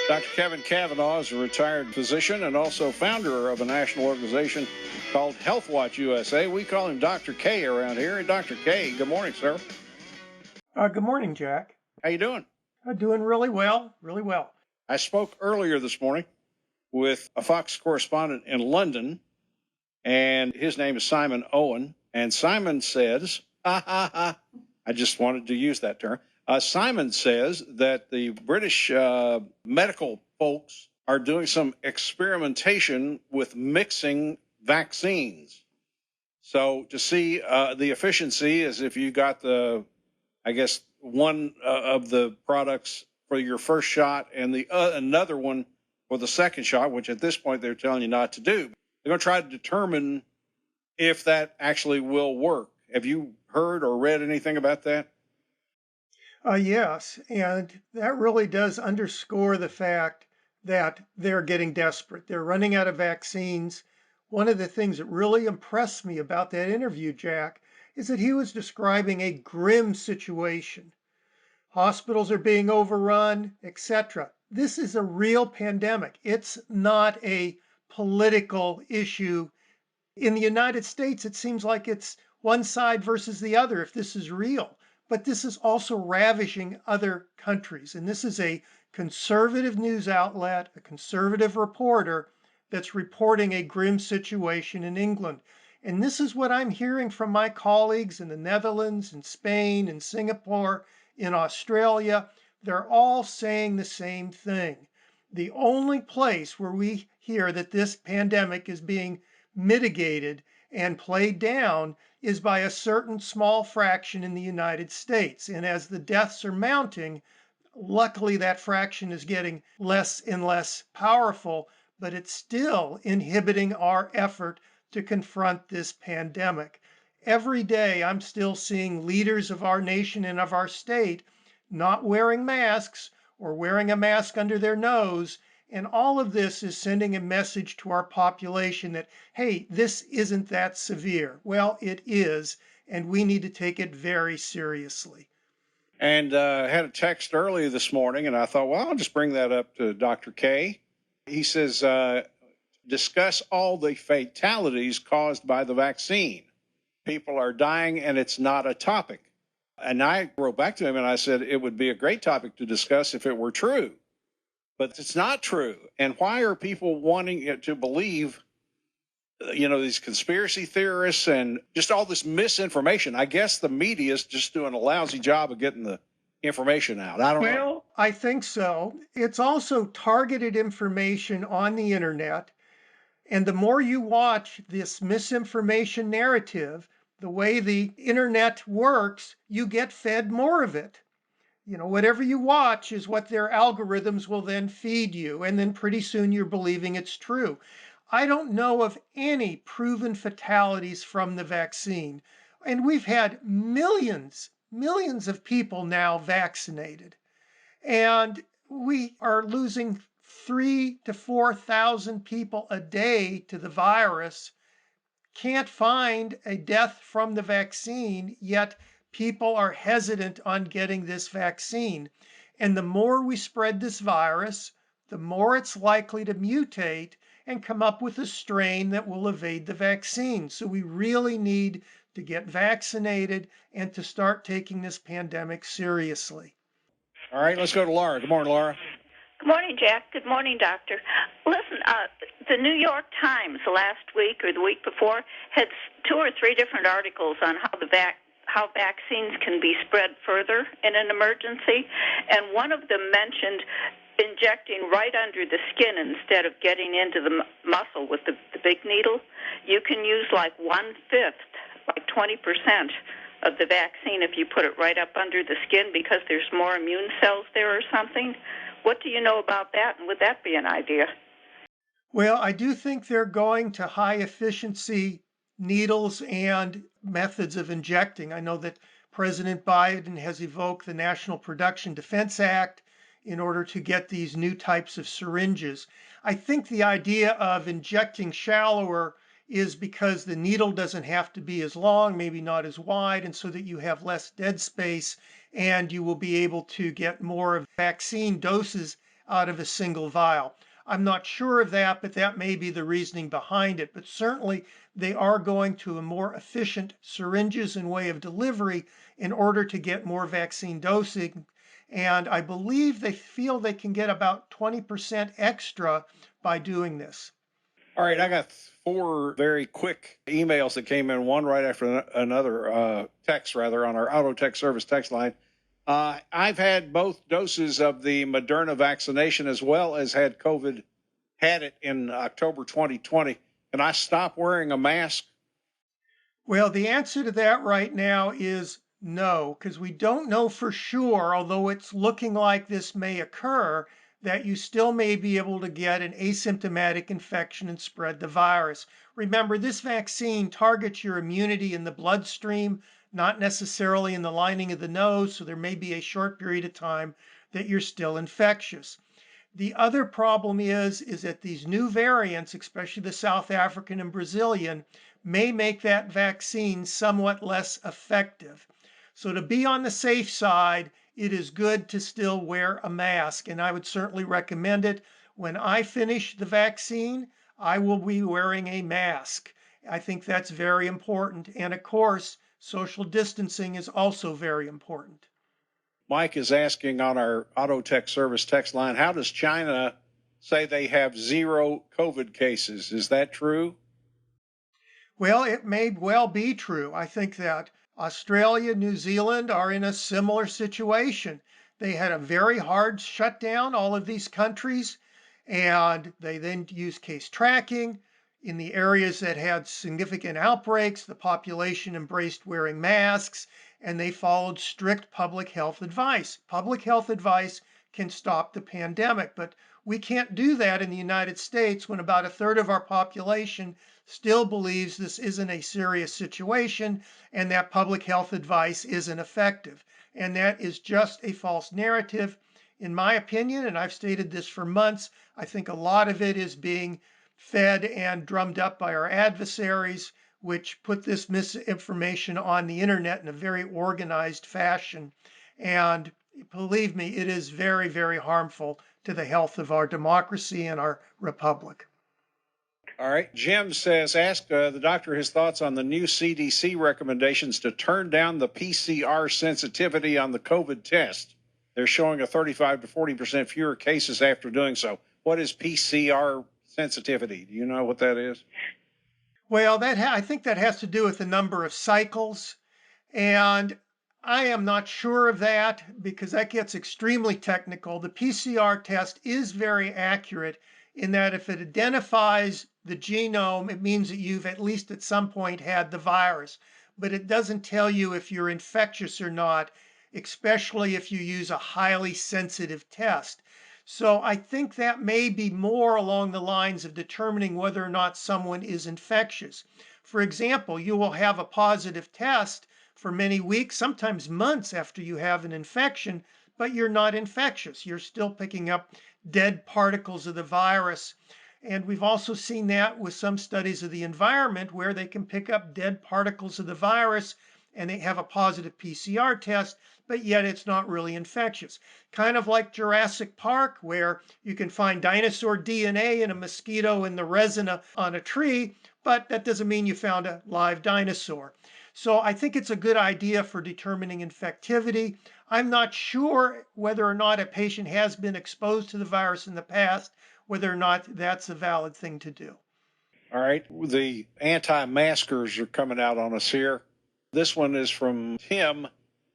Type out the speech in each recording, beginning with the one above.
Dr. Kevin Kavanagh is a retired physician and also founder of a national organization called Health Watch USA. We call him Dr. K around here. And Dr. K, good morning, sir. Good morning, Jack. How you doing? Doing really well, really well. I spoke earlier this morning with a Fox correspondent in London, and his name is Simon Owen. And Simon says, I just wanted to use that term. Simon says that the British medical folks are doing some experimentation with mixing vaccines. So to see the efficiency is if you got one of the products for your first shot and the another one for the second shot, which at this point they're telling you not to do. They're going to try to determine if that actually will work. Have you heard or read anything about that? Yes, and that really does underscore the fact that they're getting desperate. They're running out of vaccines. One of the things that really impressed me about that interview, Jack, is that he was describing a grim situation. Hospitals are being overrun, etc. This is a real pandemic. It's not a political issue. In the United States, it seems like it's one side versus the other if this is real. But this is also ravaging other countries. And this is a conservative news outlet, a conservative reporter that's reporting a grim situation in England. And this is what I'm hearing from my colleagues in the Netherlands, in Spain, in Singapore, in Australia. They're all saying the same thing. The only place where we hear that this pandemic is being mitigated and played down is by a certain small fraction in the United States. And as the deaths are mounting, luckily that fraction is getting less and less powerful, but it's still inhibiting our effort to confront this pandemic. Every day I'm still seeing leaders of our nation and of our state not wearing masks or wearing a mask under their nose. And all of this is sending a message to our population that, hey, this isn't that severe. Well, it is, and we need to take it very seriously. And I had a text early this morning, and I thought, well, I'll just bring that up to Dr. K. He says, discuss all the fatalities caused by the vaccine. People are dying, and it's not a topic. And I wrote back to him, and I said, it would be a great topic to discuss if it were true. But it's not true. And why are people wanting it to believe, these conspiracy theorists and just all this misinformation? I guess the media is just doing a lousy job of getting the information out. I don't know. Well, I think so. It's also targeted information on the internet. And the more you watch this misinformation narrative, the way the internet works, you get fed more of it. Whatever you watch is what their algorithms will then feed you, and then pretty soon you're believing it's true. I don't know of any proven fatalities from the vaccine, and we've had millions of people now vaccinated, and we are losing 3,000 to 4,000 people a day to the virus. Can't find a death from the vaccine, yet people are hesitant on getting this vaccine. And the more we spread this virus, the more it's likely to mutate and come up with a strain that will evade the vaccine. So we really need to get vaccinated and to start taking this pandemic seriously. All right, let's go to Laura. Good morning, Laura. Good morning, Jack. Good morning, Doctor. Listen, the New York Times last week or the week before had 2 or 3 different articles on how vaccines can be spread further in an emergency, and one of them mentioned injecting right under the skin instead of getting into the muscle with the big needle. You can use like 1/5, like 20% of the vaccine if you put it right up under the skin because there's more immune cells there or something. What do you know about that, and would that be an idea? Well, I do think they're going to high efficiency needles and methods of injecting. I know that President Biden has evoked the National Production Defense Act in order to get these new types of syringes. I think the idea of injecting shallower is because the needle doesn't have to be as long, maybe not as wide, and so that you have less dead space and you will be able to get more vaccine doses out of a single vial. I'm not sure of that, but that may be the reasoning behind it. But certainly they are going to a more efficient syringes and way of delivery in order to get more vaccine dosing. And I believe they feel they can get about 20% extra by doing this. All right, I got four very quick emails that came in, one right after another, text rather, on our auto tech service text line. I've had both doses of the Moderna vaccination as well as had it in October 2020. Can I stop wearing a mask? Well, the answer to that right now is no, because we don't know for sure, although it's looking like this may occur, that you still may be able to get an asymptomatic infection and spread the virus. Remember, this vaccine targets your immunity in the bloodstream, not necessarily in the lining of the nose, so there may be a short period of time that you're still infectious. The other problem is that these new variants, especially the South African and Brazilian, may make that vaccine somewhat less effective. So to be on the safe side, it is good to still wear a mask, and I would certainly recommend it. When I finish the vaccine, I will be wearing a mask. I think that's very important. And of course, social distancing is also very important. Mike is asking on our auto tech service text line, how does China say they have zero COVID cases? Is that true? Well, it may well be true. I think that Australia, New Zealand are in a similar situation. They had a very hard shutdown, all of these countries, and they then used case tracking. In the areas that had significant outbreaks, the population embraced wearing masks, and they followed strict public health advice. Public health advice can stop the pandemic, but we can't do that in the United States when about a third of our population still believes this isn't a serious situation and that public health advice isn't effective. And that is just a false narrative. In my opinion, and I've stated this for months, I think a lot of it is being fed and drummed up by our adversaries, which put this misinformation on the internet in a very organized fashion. And believe me, it is very, very harmful to the health of our democracy and our republic. All right. Jim says, ask the doctor his thoughts on the new CDC recommendations to turn down the PCR sensitivity on the COVID test. They're showing a 35 to 40% fewer cases after doing so. What is PCR sensitivity? Do you know what that is? Well, I think that has to do with the number of cycles. And I am not sure of that because that gets extremely technical. The PCR test is very accurate in that if it identifies the genome, it means that you've at least at some point had the virus. But it doesn't tell you if you're infectious or not, especially if you use a highly sensitive test. So I think that may be more along the lines of determining whether or not someone is infectious. For example, you will have a positive test for many weeks, sometimes months after you have an infection, but you're not infectious. You're still picking up dead particles of the virus. And we've also seen that with some studies of the environment where they can pick up dead particles of the virus and they have a positive PCR test, but yet it's not really infectious. Kind of like Jurassic Park, where you can find dinosaur DNA in a mosquito in the resin on a tree, but that doesn't mean you found a live dinosaur. So I think it's a good idea for determining infectivity. I'm not sure whether or not a patient has been exposed to the virus in the past, whether or not that's a valid thing to do. All right. The anti-maskers are coming out on us here. This one is from Tim.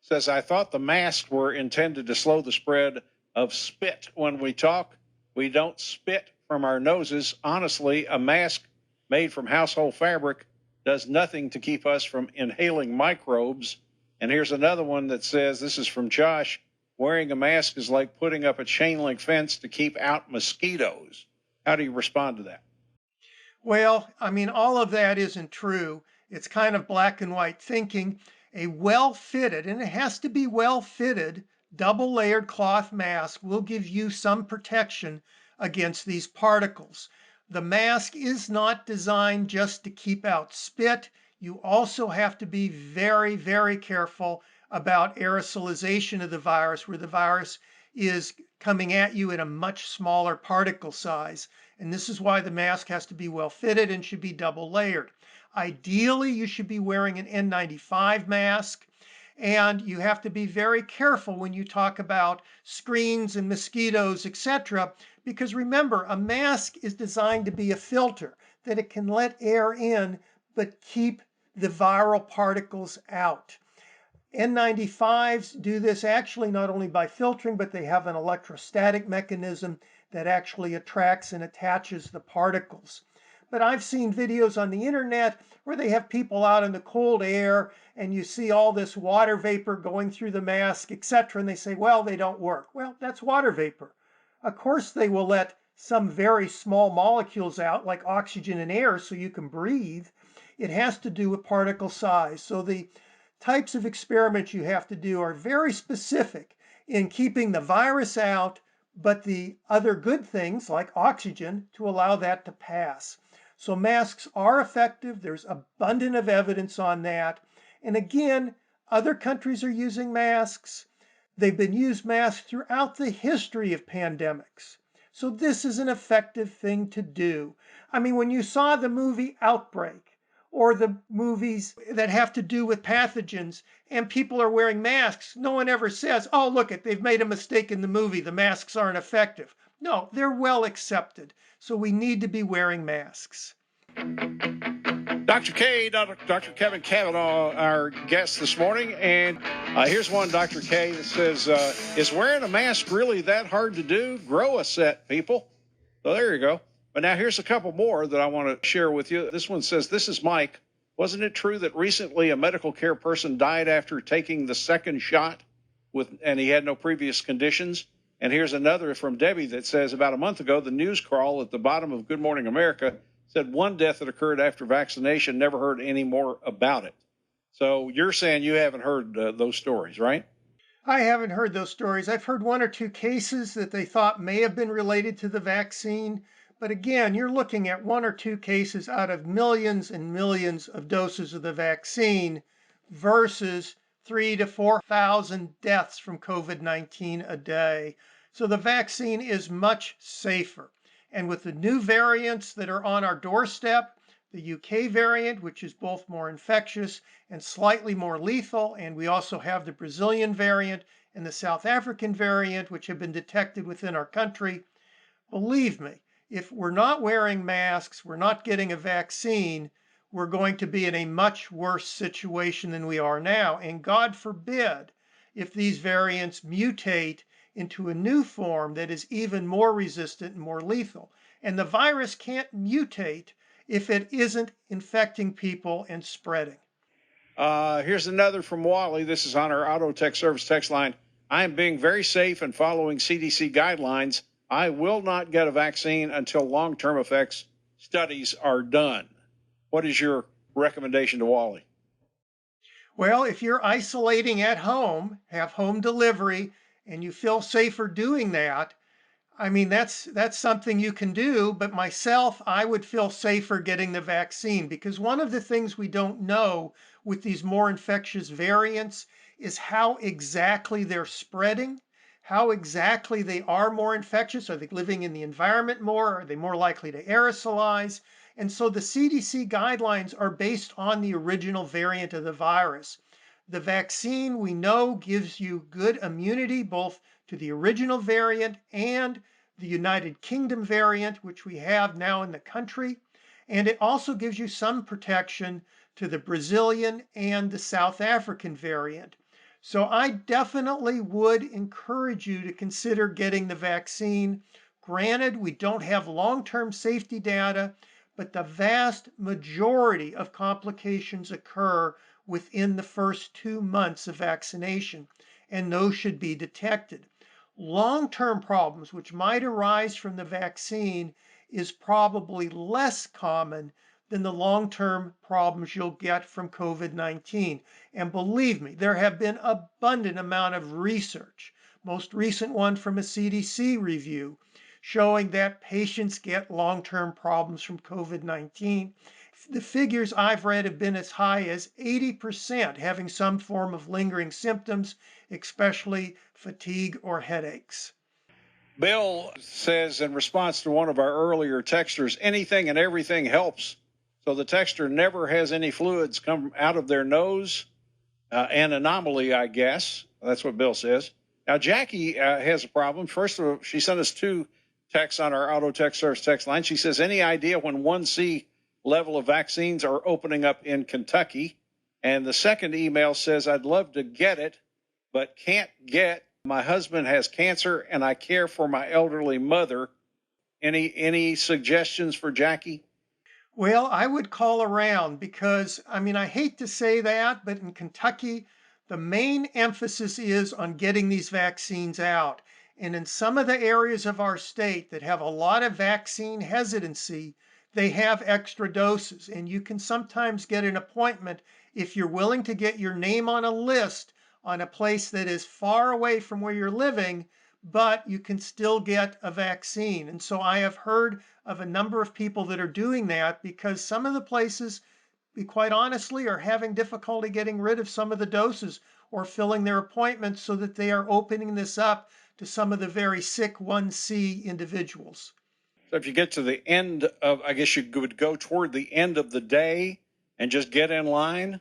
Says, I thought the masks were intended to slow the spread of spit when we talk. We don't spit from our noses. Honestly, a mask made from household fabric does nothing to keep us from inhaling microbes. And here's another one that says, this is from Josh, wearing a mask is like putting up a chain link fence to keep out mosquitoes. How do you respond to that? Well, I mean, all of that isn't true. It's kind of black and white thinking. A well fitted, and it has to be well fitted, double layered cloth mask will give you some protection against these particles. The mask is not designed just to keep out spit. You also have to be very, very careful about aerosolization of the virus, where the virus is coming at you in a much smaller particle size. And this is why the mask has to be well fitted and should be double layered. Ideally, you should be wearing an N95 mask. And you have to be very careful when you talk about screens and mosquitoes, etc. Because remember, a mask is designed to be a filter, that it can let air in, but keep the viral particles out. N95s do this actually not only by filtering, but they have an electrostatic mechanism that actually attracts and attaches the particles. But I've seen videos on the internet where they have people out in the cold air and you see all this water vapor going through the mask, etc. And they say, well, they don't work. Well, that's water vapor. Of course, they will let some very small molecules out like oxygen and air so you can breathe. It has to do with particle size. So the types of experiments you have to do are very specific in keeping the virus out, but the other good things like oxygen to allow that to pass. So masks are effective. There's abundant of evidence on that. And again, other countries are using masks. They've been used masks throughout the history of pandemics. So this is an effective thing to do. I mean, when you saw the movie Outbreak, or the movies that have to do with pathogens and people are wearing masks, no one ever says, oh, look it, they've made a mistake in the movie, the masks aren't effective. No, they're well accepted. So we need to be wearing masks. Dr. K, Dr. Kevin Kavanagh, our guest this morning. And here's one, Dr. K, that says, is wearing a mask really that hard to do? Grow a set, people. So there you go. But now here's a couple more that I want to share with you. This one says, this is Mike. Wasn't it true that recently a medical care person died after taking the second shot and he had no previous conditions? And here's another from Debbie that says, about a month ago, the news crawl at the bottom of Good Morning America said one death that occurred after vaccination, never heard any more about it. So you're saying you haven't heard those stories, right? I haven't heard those stories. I've heard one or two cases that they thought may have been related to the vaccine. But again, you're looking at one or two cases out of millions and millions of doses of the vaccine versus 3,000 to 4,000 deaths from COVID-19 a day. So the vaccine is much safer. And with the new variants that are on our doorstep, the UK variant, which is both more infectious and slightly more lethal, and we also have the Brazilian variant and the South African variant, which have been detected within our country. Believe me, if we're not wearing masks, we're not getting a vaccine, we're going to be in a much worse situation than we are now. And God forbid if these variants mutate into a new form that is even more resistant and more lethal. And the virus can't mutate if it isn't infecting people and spreading. Here's another from Wally. This is on our Auto Tech Service text line. I am being very safe and following CDC guidelines. I will not get a vaccine until long-term effects studies are done. What is your recommendation to Wally? Well, if you're isolating at home, have home delivery, and you feel safer doing that, I mean, that's something you can do. But myself, I would feel safer getting the vaccine because one of the things we don't know with these more infectious variants is how exactly they're spreading, how exactly they are more infectious. Are they living in the environment more? Are they more likely to aerosolize? And so the CDC guidelines are based on the original variant of the virus. The vaccine we know gives you good immunity both to the original variant and the United Kingdom variant, which we have now in the country. And it also gives you some protection to the Brazilian and the South African variant. So I definitely would encourage you to consider getting the vaccine. Granted, we don't have long-term safety data, but the vast majority of complications occur within the first 2 months of vaccination, and those should be detected. Long-term problems which might arise from the vaccine is probably less common than the long-term problems you'll get from COVID-19. And believe me, there have been abundant amount of research, most recent one from a CDC review, showing that patients get long-term problems from COVID-19. The figures I've read have been as high as 80% having some form of lingering symptoms, especially fatigue, or headaches. Bill says in response to one of our earlier texters, anything and everything helps. So the texter never has any fluids come out of their nose. An anomaly, I guess. That's what Bill says. Now, Jackie has a problem. First of all, she sent us 2 texts on our auto text service text line. She says, any idea when 1C level of vaccines are opening up in Kentucky? And the second email says, I'd love to get it, but can't get. My husband has cancer and I care for my elderly mother. Any suggestions for Jackie? Well, I would call around because, I hate to say that, but in Kentucky, the main emphasis is on getting these vaccines out. And in some of the areas of our state that have a lot of vaccine hesitancy, they have extra doses. And you can sometimes get an appointment if you're willing to get your name on a list on a place that is far away from where you're living, but you can still get a vaccine. And so I have heard of a number of people that are doing that because some of the places, quite honestly, are having difficulty getting rid of some of the doses or filling their appointments, so that they are opening this up to some of the very sick 1C individuals. So if you get to the end of, I guess you would go toward the end of the day and just get in line?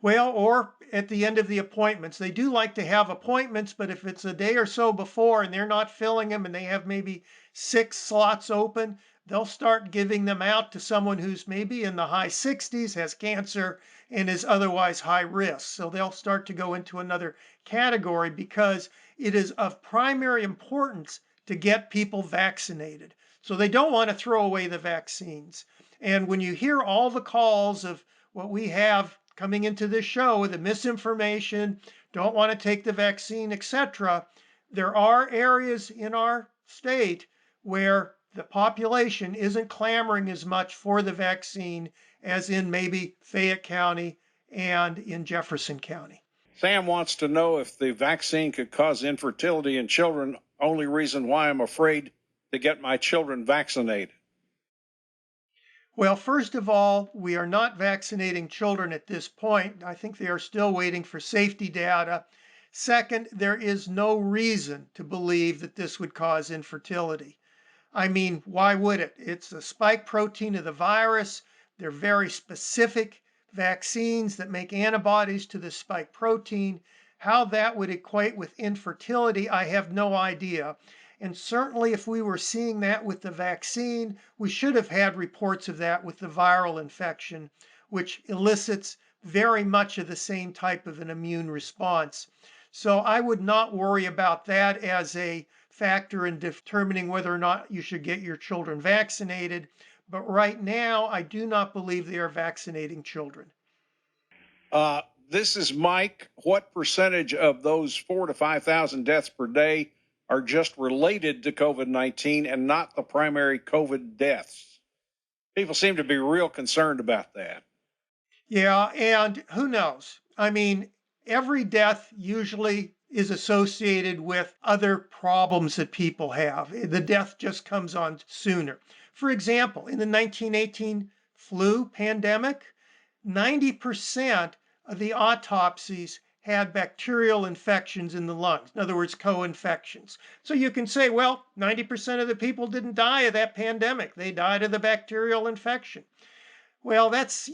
Well, or at the end of the appointments. They do like to have appointments, but if it's a day or so before and they're not filling them and they have maybe 6 slots open, they'll start giving them out to someone who's maybe in the high 60s, has cancer, and is otherwise high risk. So they'll start to go into another category because it is of primary importance to get people vaccinated. So they don't want to throw away the vaccines. And when you hear all the calls of what we have coming into this show, the misinformation, don't want to take the vaccine, etc., there are areas in our state where the population isn't clamoring as much for the vaccine as in maybe Fayette County and in Jefferson County. Sam wants to know if the vaccine could cause infertility in children. Only reason why I'm afraid to get my children vaccinated. Well, first of all, we are not vaccinating children at this point. I think they are still waiting for safety data. Second, there is no reason to believe that this would cause infertility. Why would it? It's a spike protein of the virus. They're very specific vaccines that make antibodies to the spike protein. How that would equate with infertility, I have no idea. And certainly if we were seeing that with the vaccine, we should have had reports of that with the viral infection, which elicits very much of the same type of an immune response. So I would not worry about that as a factor in determining whether or not you should get your children vaccinated. But right now, I do not believe they are vaccinating children. This is Mike. What percentage of those 4,000 to 5,000 deaths per day are just related to COVID-19 and not the primary COVID deaths? People seem to be real concerned about that. Yeah, and who knows? Every death usually is associated with other problems that people have. The death just comes on sooner. For example, in the 1918 flu pandemic, 90% of the autopsies had bacterial infections in the lungs. In other words, co-infections. So you can say, well, 90% of the people didn't die of that pandemic. They died of the bacterial infection. Well, that's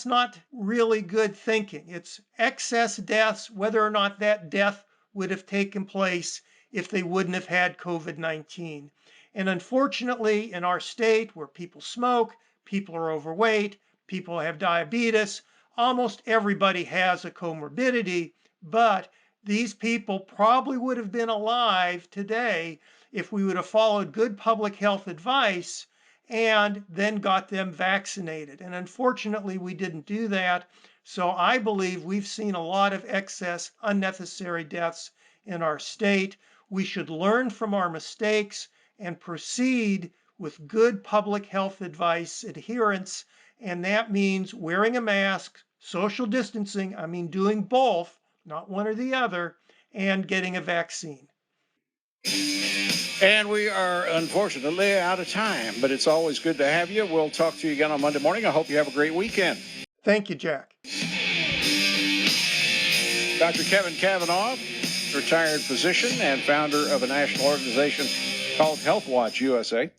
not really good thinking. It's excess deaths, whether or not that death would have taken place if they wouldn't have had COVID-19. And unfortunately, in our state where people smoke, people are overweight, people have diabetes, almost everybody has a comorbidity, but these people probably would have been alive today if we would have followed good public health advice and then got them vaccinated. And unfortunately, we didn't do that. So I believe we've seen a lot of excess unnecessary deaths in our state. We should learn from our mistakes and proceed with good public health advice adherence. And that means wearing a mask, social distancing, doing both, not one or the other, and getting a vaccine. And we are unfortunately out of time, but it's always good to have you. We'll talk to you again on Monday morning. I hope you have a great weekend. Thank you, Jack. Dr. Kevin Kavanagh, retired physician and founder of a national organization called Health Watch USA.